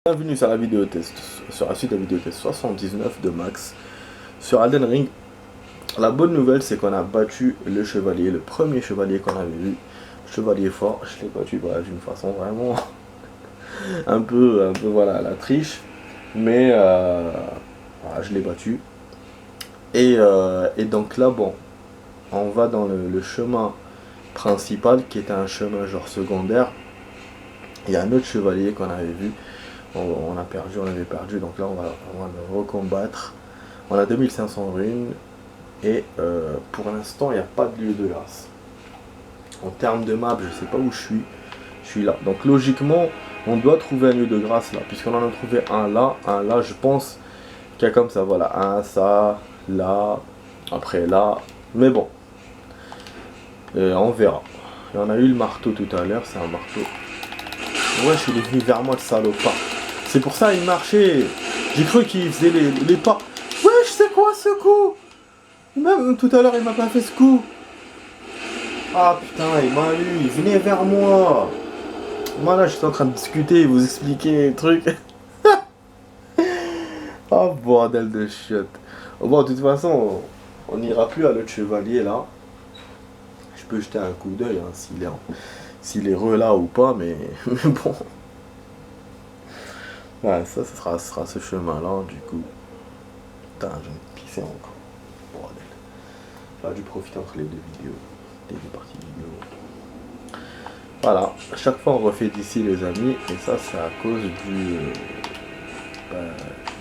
Bienvenue sur la vidéo test, sur la suite de la vidéo test 79 de Max sur Elden Ring. La bonne nouvelle, c'est qu'on a battu le chevalier, le premier chevalier qu'on avait vu, chevalier fort. Je l'ai battu d'une façon vraiment un peu voilà, à la triche, mais voilà, je l'ai battu. Et donc là, bon, on va dans le chemin principal qui était un chemin genre secondaire. Il y a un autre chevalier qu'on avait vu. On avait perdu, donc là on va le recombattre. On a 2500 runes et pour l'instant il n'y a pas de lieu de grâce. En termes de map, je sais pas où je suis là. Donc logiquement, on doit trouver un lieu de grâce là, puisqu'on en a trouvé un là, je pense qu'il y a comme ça, voilà, un ça, là, après là, mais bon, on verra. Et on a eu le marteau tout à l'heure, c'est un marteau. Ouais, il est venu vers moi le salopard. C'est pour ça il marchait. J'ai cru qu'il faisait les pas. Ouais, je sais quoi ce coup. Même tout à l'heure il m'a pas fait ce coup. Ah putain, il m'a eu. Il venait vers moi. Moi là, je suis en train de discuter, vous expliquer les trucs. Oh bordel de chiotte. Bon, de toute façon, on n'ira plus à l'autre chevalier là. Je peux jeter un coup d'œil hein, s'il est là ou pas, mais bon. Ouais, ça sera ce chemin-là, du coup. Putain, je vais me pisser encore. Bordel. J'aurais dû profiter entre les deux vidéos. Les deux parties vidéo. Voilà. À chaque fois, on refait d'ici, les amis. Et ça, c'est à cause du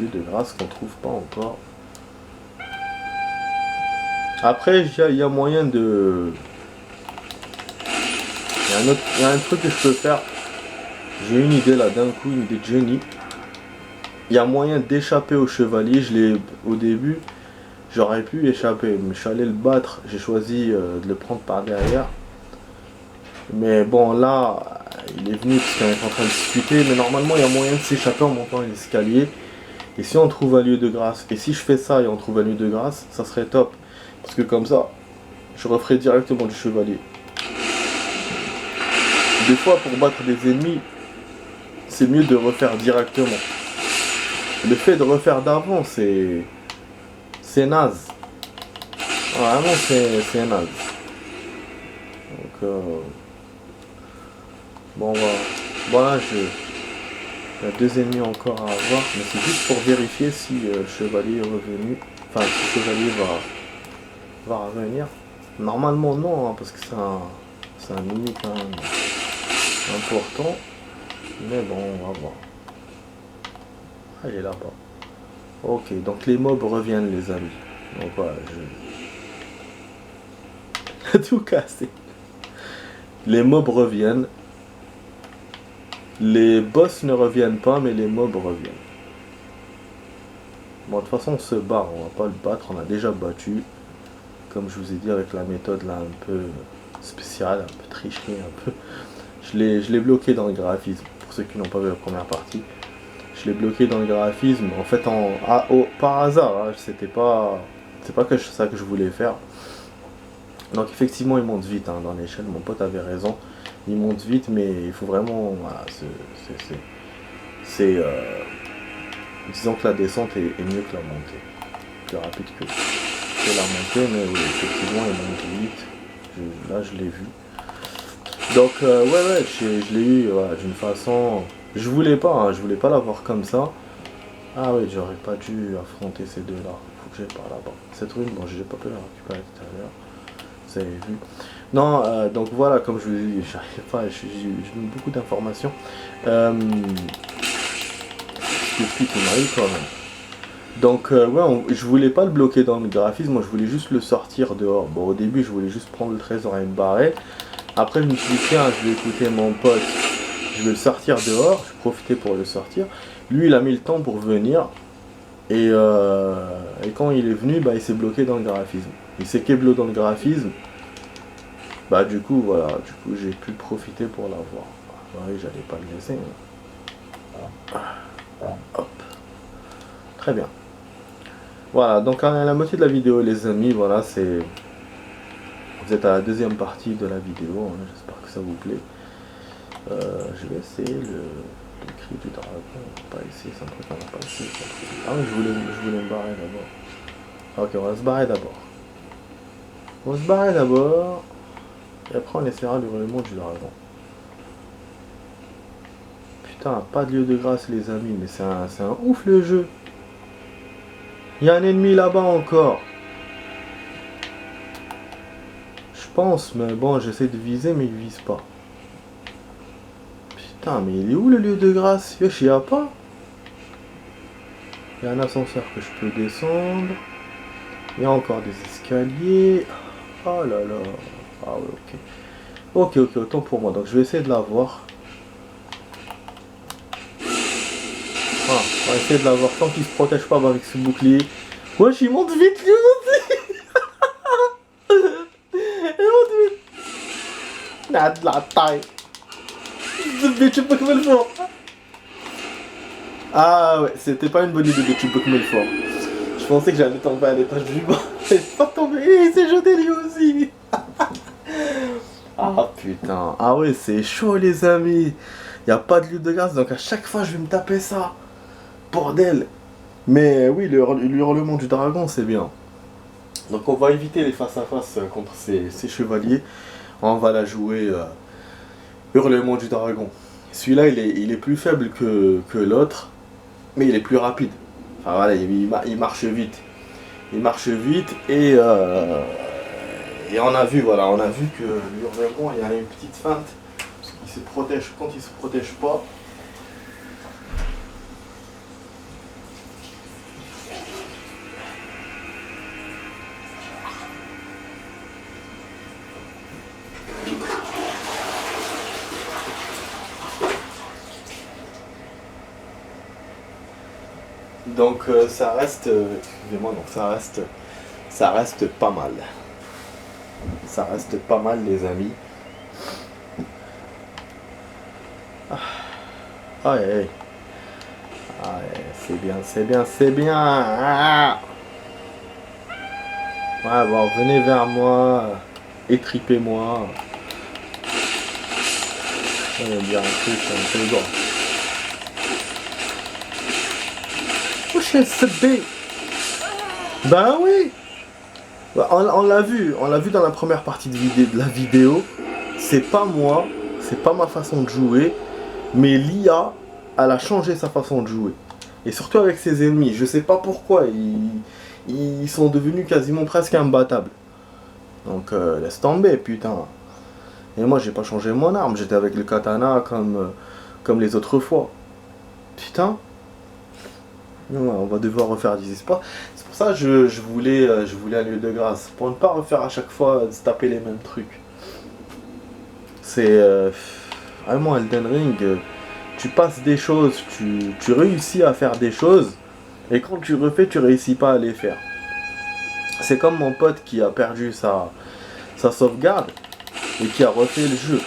lieu de grâce qu'on trouve pas encore. Après, il y a moyen de... Il y a un truc que je peux faire. J'ai une idée là, d'un coup, une idée de génie. Il y a moyen d'échapper au chevalier. Au début, j'aurais pu échapper, mais je suis allé le battre. J'ai choisi de le prendre par derrière. Mais bon, là, il est venu parce qu'on est en train de discuter. Mais normalement, il y a moyen de s'échapper en montant les escaliers. Et si on trouve un lieu de grâce, et si je fais ça et on trouve un lieu de grâce, ça serait top. Parce que comme ça, je referai directement du chevalier. Des fois, pour battre des ennemis, c'est mieux de refaire directement. Le fait de refaire d'avant, c'est naze. Vraiment, c'est naze. Donc, bon, voilà, il y a deux ennemis encore à avoir, mais c'est juste pour vérifier si le chevalier est revenu. Enfin, si le chevalier va revenir. Normalement, non, hein, parce que c'est un ennemi quand même important. Mais bon, on va voir. Ah, il est là-bas. Ok, donc les mobs reviennent, les amis. Donc voilà, je... tout cassé. Les mobs reviennent. Les boss ne reviennent pas, mais les mobs reviennent. Bon, de toute façon, on se barre. On va pas le battre. On a déjà battu. Comme je vous ai dit, avec la méthode là un peu spéciale, un peu tricherie, un peu... Je l'ai bloqué dans le graphisme. Pour ceux qui n'ont pas vu la première partie. Je l'ai bloqué dans le graphisme. En fait, par hasard. Hein, c'est pas ça que je voulais faire. Donc effectivement, il monte vite hein, dans l'échelle. Mon pote avait raison. Il monte vite, mais il faut vraiment... Voilà, disons que la descente est mieux que la montée. Plus rapide que la montée, mais oui, effectivement, il monte vite. Là, je l'ai vu. Donc, ouais, je l'ai eu voilà, d'une façon... Je voulais pas l'avoir comme ça. Ah oui, j'aurais pas dû affronter ces deux-là. Faut que j'aille par là-bas. Cette rune, bon, j'ai pas pu la récupérer tout à l'heure. Vous avez vu. Non, donc voilà, comme je vous ai dit, j'arrive pas, je donne beaucoup d'informations. Putain, il m'a eu quand même. Donc, ouais, je voulais pas le bloquer dans le graphisme, moi je voulais juste le sortir dehors. Bon, au début, je voulais juste prendre le trésor et me barrer. Après, je me suis dit, tiens, je vais écouter mon pote, je vais le sortir dehors, je vais profiter pour le sortir. Lui, il a mis le temps pour venir. Et quand il est venu, bah, il s'est bloqué dans le graphisme. Il s'est keblo dans le graphisme. Bah du coup voilà, j'ai pu profiter pour l'avoir. Oui, j'allais pas le laisser. Hop. Très bien. Voilà, donc à la moitié de la vidéo les amis, voilà, c'est... Vous êtes à la deuxième partie de la vidéo, hein, j'espère que ça vous plaît. Je vais essayer Le cri du dragon, pas ici, c'est un truc qu'on n'a pas ici. Ah oui, je voulais me barrer d'abord. Ok, on va se barrer d'abord. On va se barrer d'abord. Et après on essaiera l'hurlement du dragon. Putain, pas de lieu de grâce les amis, mais c'est un ouf le jeu. Il y a un ennemi là-bas encore. Je pense, mais bon, j'essaie de viser, mais il vise pas. Putain, mais il est où le lieu de grâce? Yosh, il y a pas. Il y a un ascenseur que je peux descendre. Il y a encore des escaliers. Oh là là. Ah ouais, ok. Ok, ok, autant pour moi. Donc je vais essayer de la voir. Ah, on va essayer de la voir tant qu'il se protège pas avec ce bouclier. Wesh, il monte vite lui aussi. Il monte vite. Il a de la taille. Je sais pas comment le faire. Ah ouais, c'était pas une bonne idée de tuer comme il faut. Je pensais que j'allais tomber à l'étage du bas. C'est pas tombé, il s'est jeté lui aussi. Ah putain, ah ouais, c'est chaud les amis. Y a pas de lieu de grâce, donc à chaque fois je vais me taper ça. Bordel. Mais oui, l'hurlement du dragon c'est bien. Donc on va éviter les face à face contre ces chevaliers. On va la jouer hurlement du dragon. Celui-là il est plus faible que l'autre, mais il est plus rapide. Enfin voilà, il marche vite. Il marche vite et on a vu, voilà, on a vu que l'hurlement, il y a une petite feinte. Parce qu'il se protège, quand il se protège pas. Donc ça reste, excusez-moi, donc ça reste pas mal. Ça reste pas mal les amis. Ah ouais, ah ouais, c'est bien, c'est bien, c'est bien. Ah ouais, bon, venez vers moi, étripez-moi. On va dire un truc un peu grand. Touchez ce B. Ben oui. On l'a vu dans la première partie de la vidéo. C'est pas moi, c'est pas ma façon de jouer, mais l'IA, elle a changé sa façon de jouer. Et surtout avec ses ennemis, je sais pas pourquoi, ils sont devenus quasiment presque imbattables. Donc laisse tomber, putain. Et moi j'ai pas changé mon arme, j'étais avec le katana comme les autres fois. Putain. On va devoir refaire des espoirs. C'est pour ça que je voulais un lieu de grâce. Pour ne pas refaire à chaque fois se taper les mêmes trucs. C'est vraiment Elden Ring. Tu passes des choses, tu réussis à faire des choses. Et quand tu refais, tu réussis pas à les faire. C'est comme mon pote qui a perdu sa sauvegarde et qui a refait le jeu.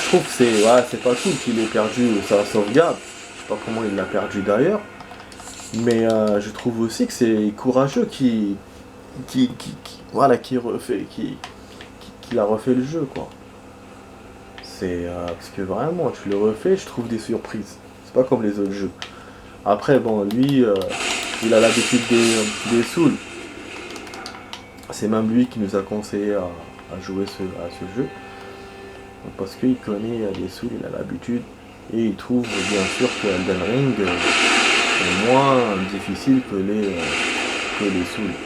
Je trouve que c'est pas cool qu'il ait perdu sa sauvegarde. Je sais pas comment il l'a perdu d'ailleurs. Mais je trouve aussi que c'est courageux qui a refait le jeu quoi. C'est parce que vraiment tu le refais, je trouve des surprises. C'est pas comme les autres jeux. Après bon lui il a l'habitude des souls. C'est même lui qui nous a conseillé à jouer à ce jeu. Parce qu'il connaît les souls, il a l'habitude. Et il trouve bien sûr que Elden Ring est moins difficile que les souls.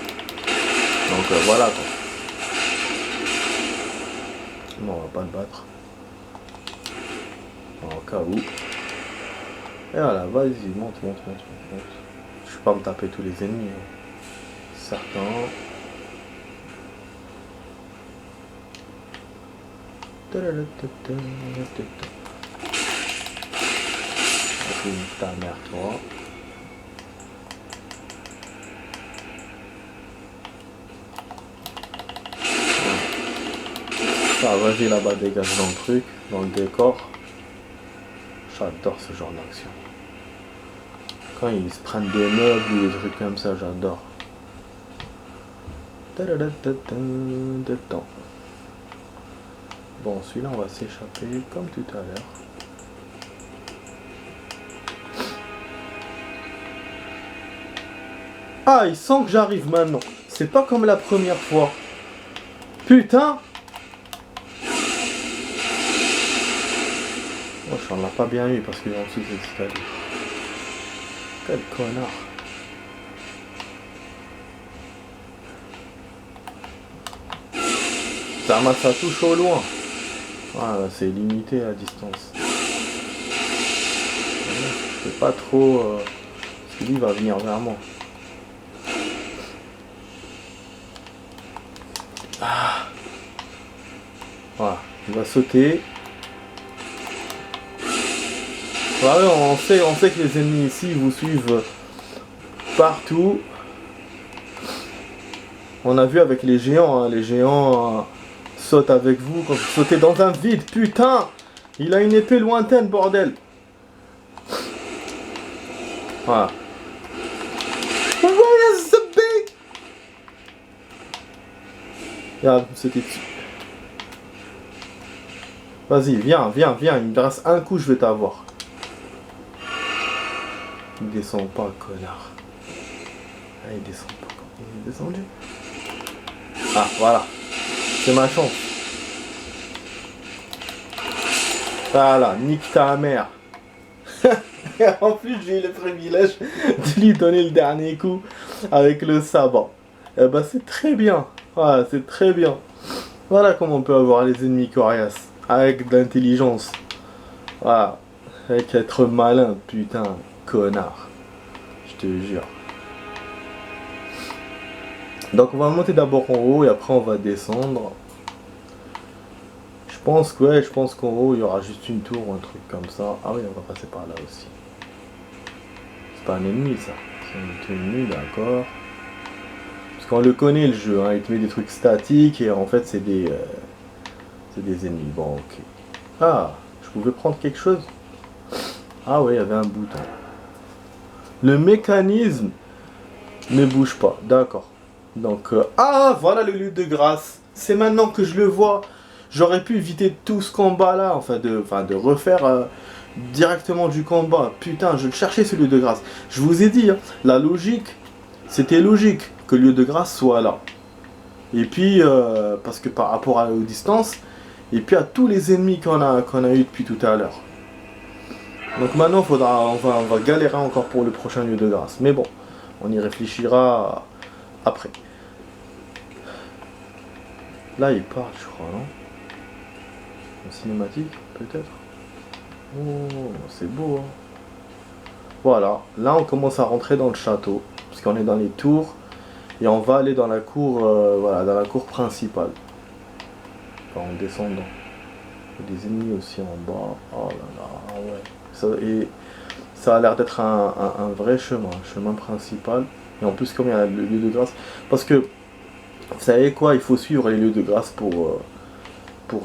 Donc voilà quoi. Non, on va pas le battre. En cas où. Et voilà, vas-y, monte. Je vais pas me taper tous les ennemis. Certains. Ta mère, toi. Ça, vas-y là-bas, dégage dans le truc, dans le décor. J'adore ce genre d'action. Quand ils se prennent des meubles ou des trucs comme ça, j'adore. Bon, celui-là, on va s'échapper comme tout à l'heure. Ah, il sent que j'arrive maintenant. C'est pas comme la première fois. Putain. Oh, je n'en ai pas bien eu parce qu'il est en dessous de l'escalier. Quel connard. Ça touche au loin. Ah, c'est limité à distance. Je sais pas trop... parce que lui va venir vers moi. Ah. Voilà, il va sauter. Voilà, on sait que les ennemis ici vous suivent partout. On a vu avec les géants, hein, les géants sautent avec vous quand vous sautez dans un vide. Putain, il a une épée lointaine, bordel. Voilà. Where is the bait? Regarde, c'était dessus. Vas-y, viens. Il me reste un coup, je vais t'avoir. Il descend pas, connard. Ah, il descend pas. Il est descendu. Ah, voilà. C'est ma chance. Voilà, nique ta mère. En plus, j'ai eu le privilège de lui donner le dernier coup avec le sabre. Eh ben, c'est très bien. Voilà, c'est très bien. Voilà comment on peut avoir les ennemis coriaces. Avec de l'intelligence. Voilà. Avec être malin, putain. Connard. Je te jure. Donc on va monter d'abord en haut et après on va descendre. Je pense qu'en haut il y aura juste une tour ou un truc comme ça. Ah oui, on va passer par là aussi. C'est pas un ennemi ça. C'est un ennemi, d'accord. Parce qu'on le connaît le jeu, hein. Il te met des trucs statiques et en fait c'est des ennemis. Bon, ok. Ah, je pouvais prendre quelque chose. Ah oui, il y avait un bouton. Le mécanisme ne bouge pas, d'accord. Donc, ah, voilà le lieu de grâce. C'est maintenant que je le vois. J'aurais pu éviter tout ce combat-là, enfin de refaire directement du combat. Putain, je le cherchais ce lieu de grâce. Je vous ai dit, hein, la logique, c'était logique que le lieu de grâce soit là. Et puis, parce que par rapport aux distances, et puis à tous les ennemis qu'on a eu depuis tout à l'heure. Donc maintenant, on va galérer encore pour le prochain lieu de grâce. Mais bon, on y réfléchira après. Là, il part, je crois, non? En cinématique, peut-être. Oh, c'est beau, hein. Voilà, là, on commence à rentrer dans le château. Parce qu'on est dans les tours. Et on va aller dans la cour, voilà, dans la cour principale. Enfin, en descendant. Il y a des ennemis aussi en bas. Oh là là, ouais. Ça a l'air d'être un vrai chemin, un chemin principal. Et en plus, comme il y a le lieu de grâce. Parce que, vous savez quoi, il faut suivre les lieux de grâce pour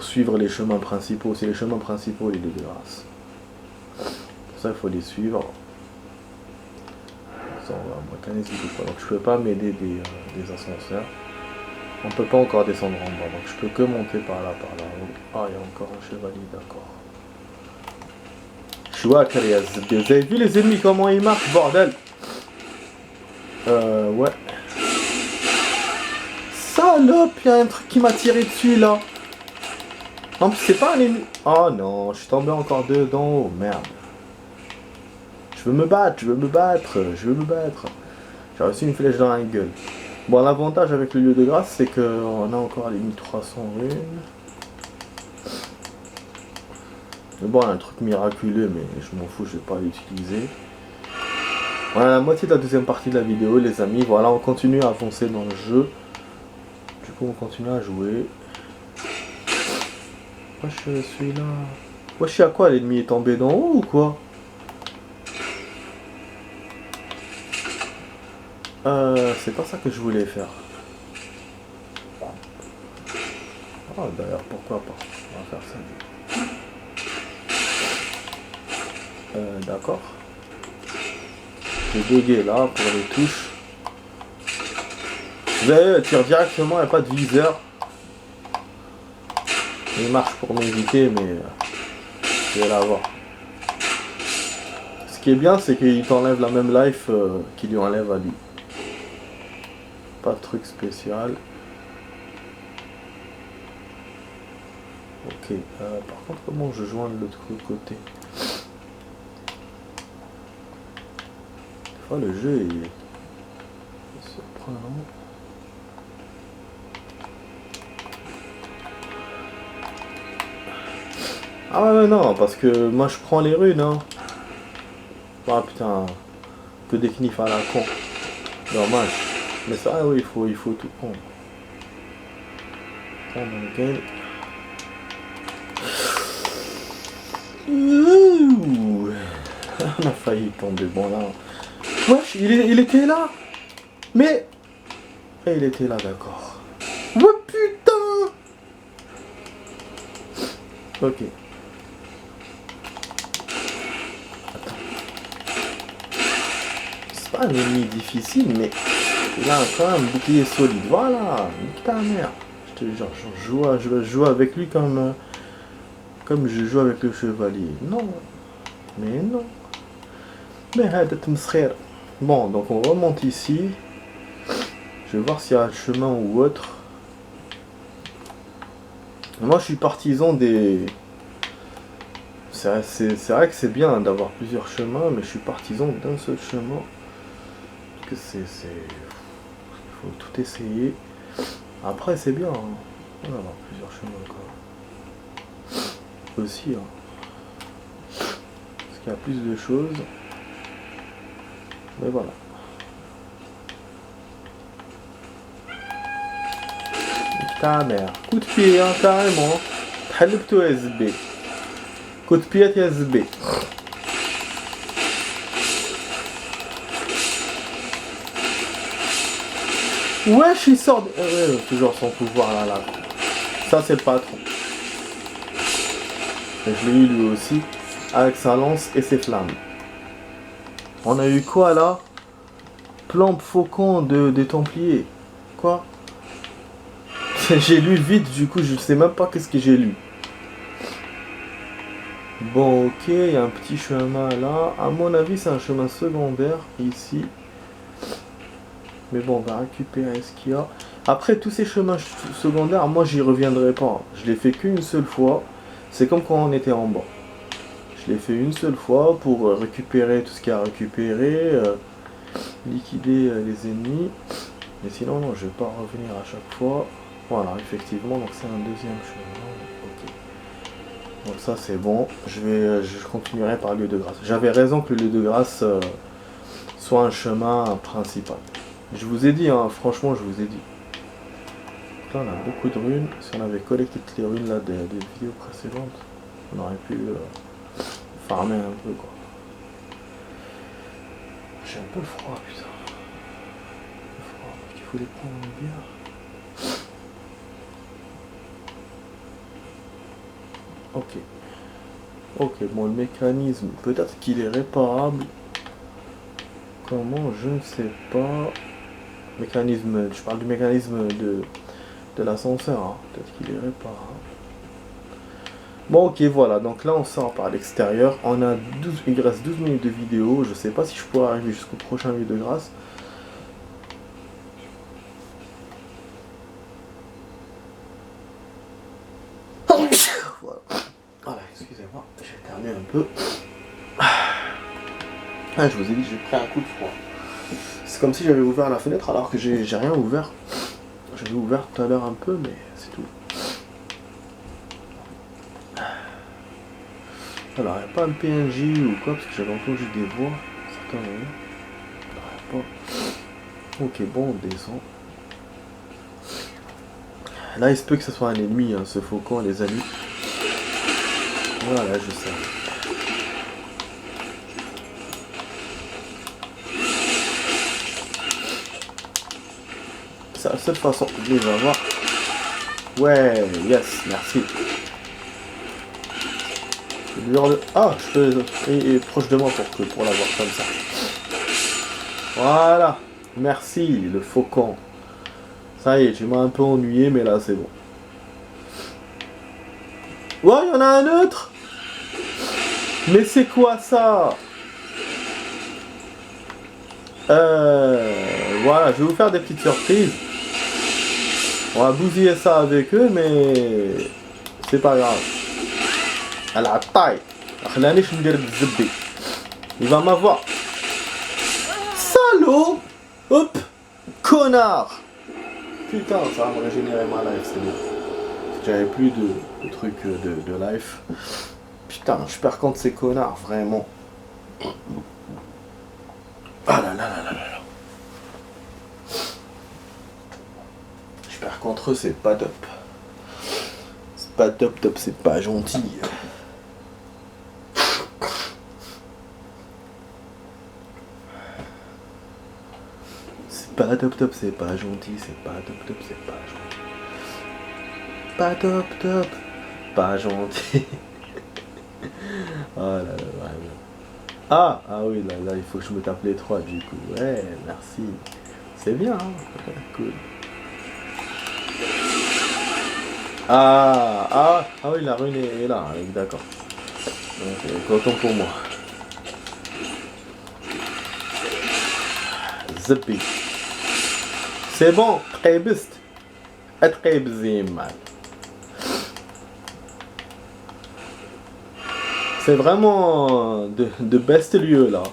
suivre les chemins principaux. C'est les chemins principaux, les lieux de grâce. Pour ça, il faut les suivre. Ça, on va mécaniser tout ça. Donc, je peux pas m'aider des ascenseurs. On peut pas encore descendre en bas. Donc, je peux que monter par là. Ah, il y a encore un chevalier, d'accord. Vous avez vu les ennemis, comment ils marchent, bordel? Ouais. Salope, il y a un truc qui m'a tiré dessus, là. En plus, c'est pas un ennemi. Oh non, je suis tombé encore dedans. Oh, merde. Je veux me battre. J'ai reçu une flèche dans la gueule. Bon, l'avantage avec le lieu de grâce, c'est qu'on a encore les 1300 runes. Mais bon, un truc miraculeux, mais je m'en fous, je vais pas l'utiliser. Voilà la moitié de la deuxième partie de la vidéo, les amis. Voilà, on continue à avancer dans le jeu. Du coup, on continue à jouer. Moi, je suis là. Moi, je suis à quoi? L'ennemi est tombé d'en haut ou quoi? C'est pas ça que je voulais faire. Ah, d'ailleurs, pourquoi pas? On va faire ça. D'accord. Je vais bugger là pour les touches. Vous avez, elle tire directement, il n'y a pas de viseur. Il marche pour m'éviter, mais je vais l'avoir. Ce qui est bien, c'est qu'il t'enlève la même life qu'il lui enlève à lui. Pas de truc spécial. Ok, par contre, comment je joins de l'autre côté? Des fois, le jeu est surprenant. Ah ouais, non, parce que moi je prends les runes, hein. Ah putain, que des knifs à la con. Dommage. Mais ça, oui, il faut tout prendre. Prendre le game. Ouh. On a failli tomber. Bon là. Wesh, il était là. Mais. Et il était là, d'accord. Oh putain. Ok. Attends. C'est pas un ennemi difficile, mais. Il a quand même un bouclier solide. Voilà. Nique ta mère. Je te jure, je vais jouer avec lui comme je joue avec le chevalier. Non. Mais non. Mais bon, donc on remonte ici. Je vais voir s'il y a un chemin ou autre. Moi je suis partisan des... C'est vrai que c'est bien d'avoir plusieurs chemins, mais je suis partisan d'un seul chemin. Parce que c'est... Il faut tout essayer. Après c'est bien, hein. On va avoir plusieurs chemins encore. Aussi, hein. Parce qu'il y a plus de choses. Mais voilà. Ta mère. Coup de pied, hein, carrément. T'halibto SB. Coup de pied à SB. Wesh, il sort de... toujours son pouvoir là. Ça, c'est le patron. Et je l'ai eu lui aussi. Avec sa lance et ses flammes. On a eu quoi là? Plan faucon des Templiers. Quoi? J'ai lu vite, du coup je sais même pas qu'est-ce que j'ai lu. Bon, ok, il y a un petit chemin là. À mon avis, c'est un chemin secondaire ici. Mais bon, on va récupérer ce qu'il y a. Après, tous ces chemins secondaires, moi j'y reviendrai pas. Je l'ai fait qu'une seule fois. C'est comme quand on était en bas. Je l'ai fait une seule fois pour récupérer tout ce qu'il y a à récupérer. Liquider les ennemis. Mais sinon, non, je vais pas revenir à chaque fois. Voilà, effectivement, donc c'est un deuxième chemin. Ok. Donc ça c'est bon. Je continuerai par le lieu de grâce. J'avais raison que le lieu de grâce soit un chemin principal. Je vous ai dit, hein, franchement, je vous ai dit. Donc là, on a beaucoup de runes. Si on avait collecté toutes les runes là des vidéos précédentes, on aurait pu farmer un peu quoi. J'ai un peu le froid, putain. Le froid, il faut les prendre en bière. Ok. Ok, bon, le mécanisme, peut-être qu'il est réparable. Comment, je ne sais pas. Mécanisme, je parle du mécanisme de l'ascenseur, hein. Peut-être qu'il est réparable. Bon, ok, voilà, donc là on sort par l'extérieur. On a 12, il reste 12 minutes de vidéo. Je sais pas si je pourrai arriver jusqu'au prochain lieu de grâce. Voilà, excusez-moi, j'ai éternué un peu. Ah, je vous ai dit, j'ai pris un coup de froid. C'est comme si j'avais ouvert la fenêtre alors que j'ai rien ouvert. J'avais ouvert tout à l'heure un peu, mais c'est tout. Alors, il n'y a pas un PNJ ou quoi, parce que j'avais entendu des voix. Certains moments. Ok, bon, on descend. Là, il se peut que ce soit un ennemi, hein, ce faucon, les amis. Voilà, je sais. C'est la seule façon que je vais avoir. Ouais, yes, merci. Ah, je peux... Il est proche de moi pour l'avoir comme ça. Voilà. Merci, le faucon. Ça y est, tu m'as un peu ennuyé, mais là, c'est bon. Ouais, il y en a un autre. Mais c'est quoi ça? voilà, je vais vous faire des petites surprises. On va bousiller ça avec eux, mais c'est pas grave. Elle a taille. Il va m'avoir. Salaud! Hop! Connard! Putain, ça va me régénérer ma life, c'est bon. J'avais plus de trucs de life. Putain, je perds contre ces connards, vraiment. Ah là là là là là. Je perds contre eux, c'est pas top. C'est pas top, c'est pas gentil. C'est pas top, c'est pas gentil. C'est pas top, c'est pas gentil. Pas top, pas gentil. Oh là là, vraiment. Ah oui, là, il faut que je me tape les 3 du coup. Ouais, merci. C'est bien, hein. Cool. Ah oui, la rune est là, d'accord. Donc, content pour moi. Zippi. C'est bon, très best. Très mal. C'est vraiment de best lieu là.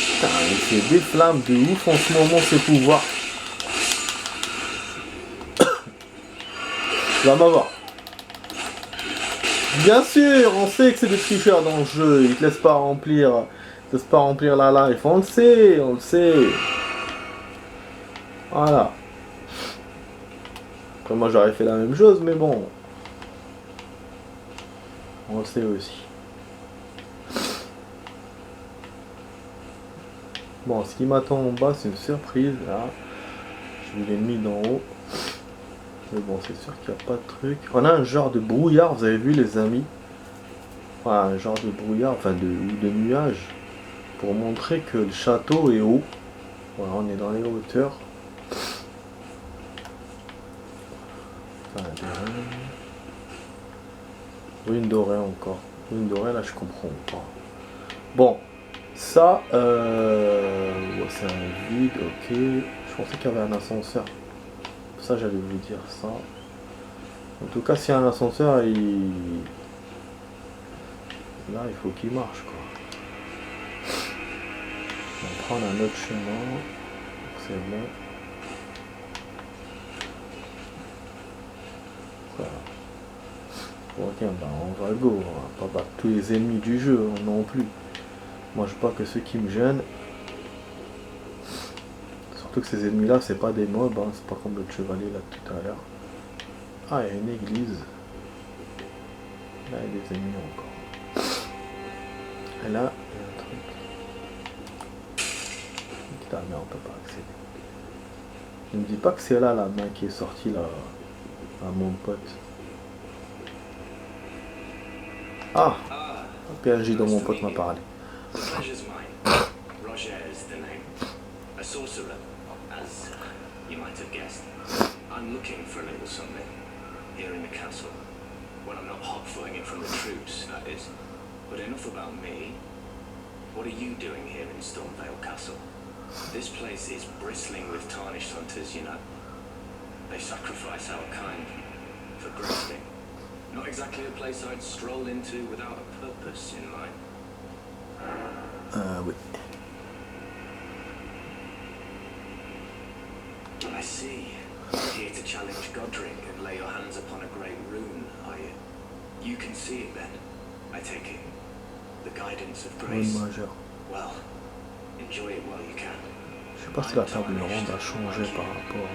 Putain, il fait des flammes de ouf en ce moment ses pouvoirs. Tu vas m'avoir. Bien sûr, on sait que c'est des tricheurs dans le jeu, ils te laissent pas remplir la life, on le sait. Voilà. Après moi j'aurais fait la même chose, mais bon. On le sait aussi. Bon, ce qui m'attend en bas, c'est une surprise, là. Je l'ai mis d'en haut. Mais bon, c'est sûr qu'il n'y a pas de truc. On a un genre de brouillard, vous avez vu les amis. Voilà, un genre de brouillard, enfin de nuage. Pour montrer que le château est haut. Voilà, on est dans les hauteurs. Rune dorée encore. Rune dorée, là je comprends pas. Bon, ça, c'est un vide, ok. Je pensais qu'il y avait un ascenseur. Ça, j'allais vous dire ça. En tout cas, s'il y a un ascenseur, là, il faut qu'il marche, quoi. On va prendre un autre chemin. C'est bon. Voilà. Ok, bah on va go. On va pas battre tous les ennemis du jeu non plus. Moi, je pas que ceux qui me gênent. Surtout que ces ennemis-là, c'est pas des mobs, hein. C'est pas comme le chevalier là tout à l'heure. Ah, il y a une église. Là, il y a des ennemis encore. Et là, il y a un truc. Putain, mais on peut pas accéder. Ne me dis pas que c'est là la main qui est sortie là à mon pote. Ah, PNJ dont mon pote m'a parlé. Roger is the name. A sorcerer, as you might have guessed. I'm looking for a little something here in the castle. When I'm not hot-footing it from the troops, that is. But enough about me. What are you doing here in Stormvale Castle? This place is bristling with tarnished hunters, you know. They sacrifice our kind for grasping. Not exactly a place I'd stroll into without a purpose in mind. Oui. I see. Here to challenge Godric and lay your hands upon a great rune, are you? You can see it then, I take it. The guidance of grace. Well, enjoy it while you can. Je sais pas si la table ronde a changé par rapport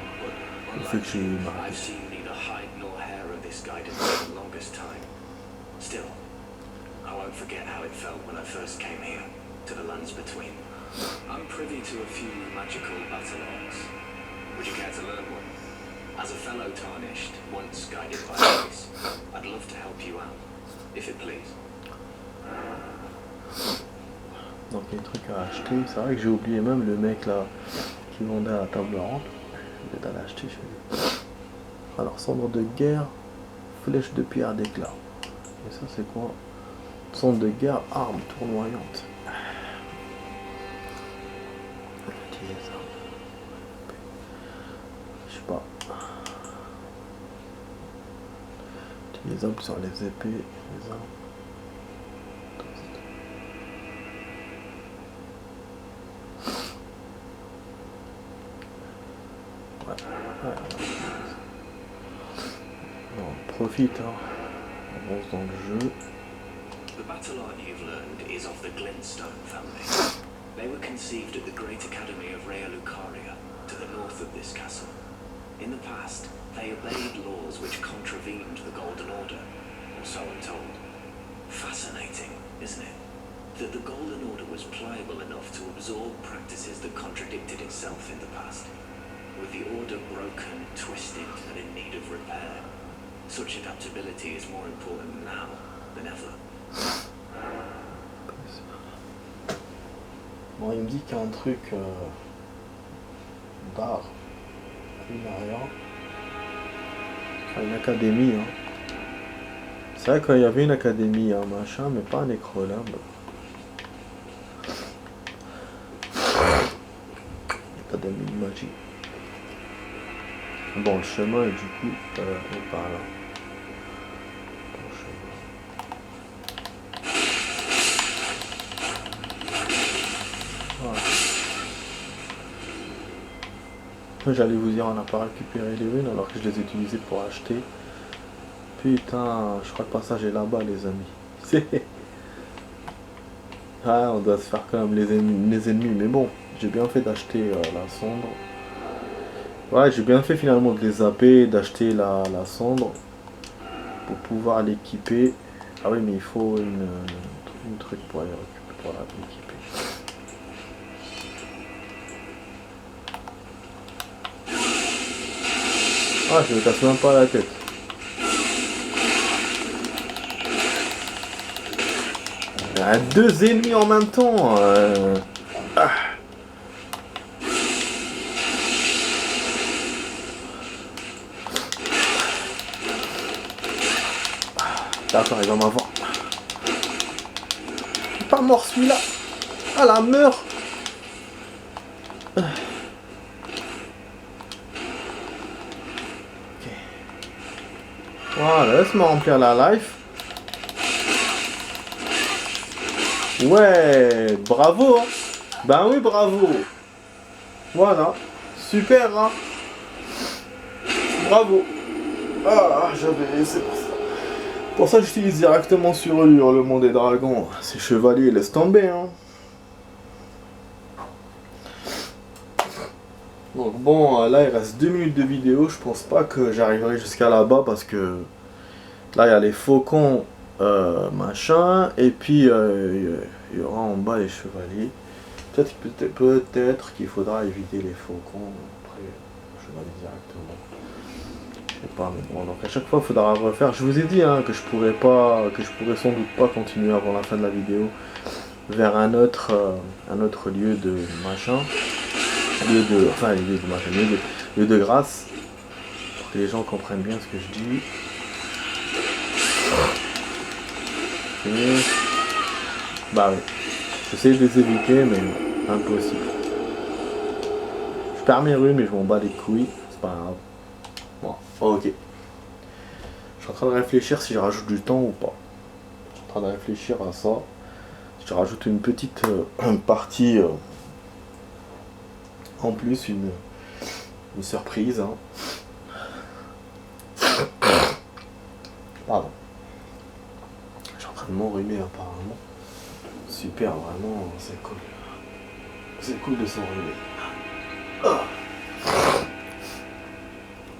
au fait que j'ai eu ma I've seen neither hide nor hair of this guidance for the longest time. Still, I won't forget how it felt when I first came here, to the lands between. I'm privy to a few magical battle arts. Would you care to learn one? As a fellow tarnished, once guided by grace, I'd love to help you out, if it please. Donc il y a des trucs à acheter. C'est vrai que j'ai oublié même le mec là qui vendait à la table ronde. Je vais aller acheter chez lui. Alors cendre de guerre, flèche de pierre d'éclat. Et ça c'est quoi? Son de guerre, arme tournoyante. Je sais pas. Utilisable sur les épées, les armes. On profite, hein. On avance dans le jeu. The battle art you've learned is of the Glintstone family. They were conceived at the Great Academy of Rea Lucaria, to the north of this castle. In the past, they obeyed laws which contravened the Golden Order, or so I'm told. Fascinating, isn't it? That the Golden Order was pliable enough to absorb practices that contradicted itself in the past. With the Order broken, twisted, and in need of repair, such adaptability is more important now than ever. Bon, il me dit qu'il y a un truc d'art, une arrière, une académie. Hein. C'est vrai qu'il y avait une académie, un machin, mais pas un nécrologue. Académie de magie. Bon, le chemin est du coup est par là. J'allais vous dire, on n'a pas récupéré les runes alors que je les ai utilisées pour acheter. Putain, je crois que le passage est là-bas, les amis. Ah, on doit se faire quand même les ennemis. Mais bon, j'ai bien fait d'acheter la cendre. Ouais, j'ai bien fait finalement de les zapper, d'acheter la cendre pour pouvoir l'équiper. Ah oui, mais il faut une truc pour l'équiper. Ah, je me casse même pas la tête. Il y a deux ennemis en même temps. Ah. D'accord, il va m'avoir. Il est pas mort celui-là. Ah, la meurt. Voilà, laisse-moi remplir la life. Ouais, bravo. Hein. Ben oui, bravo. Voilà, super. Hein. Bravo. Ah, c'est pour ça. Pour ça, j'utilise directement sur le monde des dragons. Ces chevaliers, laisse tomber. Hein. Donc bon, là il reste 2 minutes de vidéo, je pense pas que j'arriverai jusqu'à là-bas parce que là il y a les faucons machin et puis il y aura en bas les chevaliers. Peut-être qu'il faudra éviter les faucons, après je vais aller directement. Je sais pas, mais bon, donc à chaque fois il faudra refaire. Je vous ai dit hein, que je pourrais sans doute pas continuer avant la fin de la vidéo vers un autre lieu de machin. Lieu de grâce, pour que les gens comprennent bien ce que je dis. Et... bah oui, j'essaie de les éviter, mais impossible. Je perds mes runes, mais je m'en bats les couilles, c'est pas grave. Bon, ok. Je suis en train de réfléchir si je rajoute du temps ou pas. Je suis en train de réfléchir à ça. Si je rajoute une petite partie... en plus une surprise hein. Pardon. Je suis en train de m'enrhumer apparemment. Super, vraiment, c'est cool. C'est cool de s'enrhumer. Oh.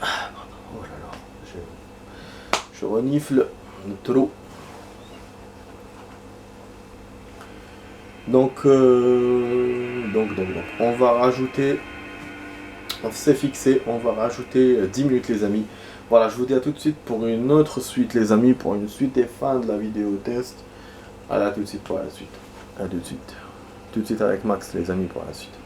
Oh là là, je renifle de trop. Donc, on va rajouter, on s'est fixé, on va rajouter 10 minutes les amis. Voilà, je vous dis à tout de suite pour une autre suite les amis, pour une suite des fins de la vidéo test. Allez, à tout de suite pour la suite. À tout de suite. Tout de suite avec Max les amis pour la suite.